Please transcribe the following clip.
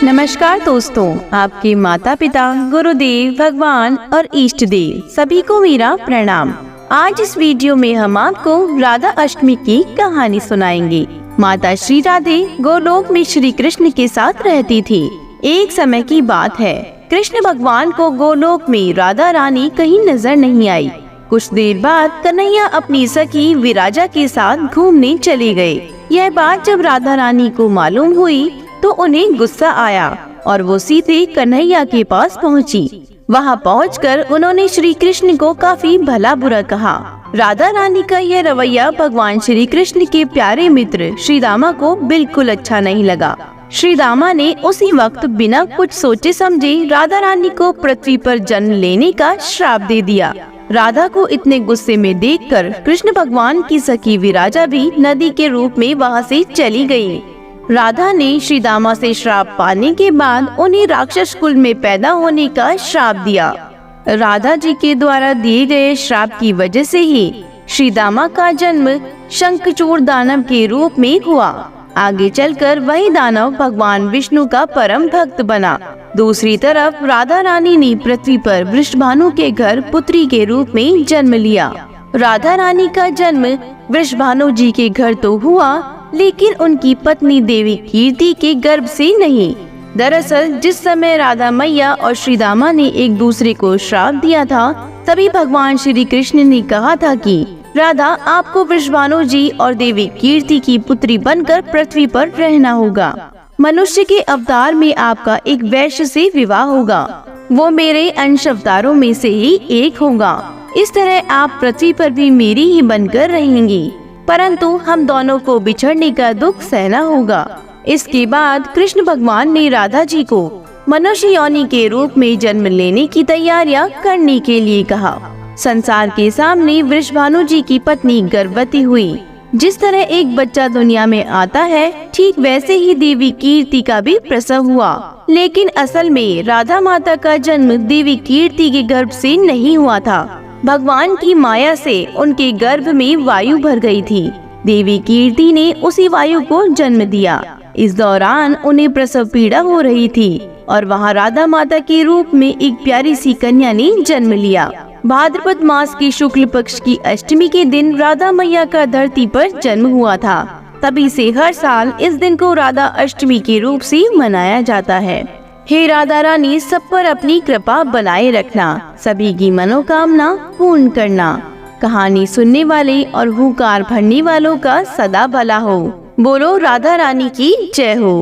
नमस्कार दोस्तों, आपके माता पिता, गुरुदेव, भगवान और इष्ट देव सभी को मेरा प्रणाम। आज इस वीडियो में हम आपको राधा अष्टमी की कहानी सुनाएंगे। माता श्री राधे गोलोक में श्री कृष्ण के साथ रहती थी। एक समय की बात है, कृष्ण भगवान को गोलोक में राधा रानी कहीं नजर नहीं आई। कुछ देर बाद कन्हैया अपनी सखी विराजा के साथ घूमने चले गए। यह बात जब राधा रानी को मालूम हुई तो उन्हें गुस्सा आया और वो सीधे कन्हैया के पास पहुंची। वहां पहुंचकर उन्होंने श्री कृष्ण को काफी भला बुरा कहा। राधा रानी का यह रवैया भगवान श्री कृष्ण के प्यारे मित्र श्री दामा को बिल्कुल अच्छा नहीं लगा। श्री दामा ने उसी वक्त बिना कुछ सोचे समझे राधा रानी को पृथ्वी पर जन्म लेने का श्राप दे दिया। राधा को इतने गुस्से में देखकर कृष्ण भगवान की सखी विराजा भी नदी के रूप में वहां से चली गई। राधा ने श्री दामा से श्राप पाने के बाद उन्हें राक्षस कुल में पैदा होने का श्राप दिया। राधा जी के द्वारा दिए गए श्राप की वजह से ही श्री दामा का जन्म शंखचूड़ दानव के रूप में हुआ। आगे चलकर वही दानव भगवान विष्णु का परम भक्त बना। दूसरी तरफ राधा रानी ने पृथ्वी पर वृषभानु के घर पुत्री के रूप में जन्म लिया। राधा रानी का जन्म वृषभानु जी के घर तो हुआ, लेकिन उनकी पत्नी देवी कीर्ति के गर्भ से नहीं। दरअसल जिस समय राधा मैया और श्री दामा ने एक दूसरे को श्राप दिया था, तभी भगवान श्री कृष्ण ने कहा था कि राधा, आपको वृषभानु जी और देवी कीर्ति की पुत्री बनकर पृथ्वी पर रहना होगा। मनुष्य के अवतार में आपका एक वैश्य से विवाह होगा। वो मेरे अंश अवतारों में से ही एक होगा। इस तरह आप पृथ्वी पर भी मेरी ही बनकर रहेंगी, परंतु हम दोनों को बिछड़ने का दुख सहना होगा। इसके बाद कृष्ण भगवान ने राधा जी को मनुष्य योनि के रूप में जन्म लेने की तैयारियां करने के लिए कहा। संसार के सामने वृषभानु जी की पत्नी गर्भवती हुई। जिस तरह एक बच्चा दुनिया में आता है, ठीक वैसे ही देवी कीर्ति का भी प्रसव हुआ। लेकिन असल में राधा माता का जन्म देवी कीर्ति के गर्भ से नहीं हुआ था। भगवान की माया से उनके गर्भ में वायु भर गई थी। देवी कीर्ति ने उसी वायु को जन्म दिया। इस दौरान उन्हें प्रसव पीड़ा हो रही थी और वहाँ राधा माता के रूप में एक प्यारी सी कन्या ने जन्म लिया। भाद्रपद मास की शुक्ल पक्ष की अष्टमी के दिन राधा मैया का धरती पर जन्म हुआ था। तभी से हर साल इस दिन को राधा अष्टमी के रूप से मनाया जाता है। हे राधा रानी, सब पर अपनी कृपा बनाए रखना, सभी की मनोकामना पूर्ण करना। कहानी सुनने वाले और हुंकार भरने वालों का सदा भला हो। बोलो राधा रानी की जय हो।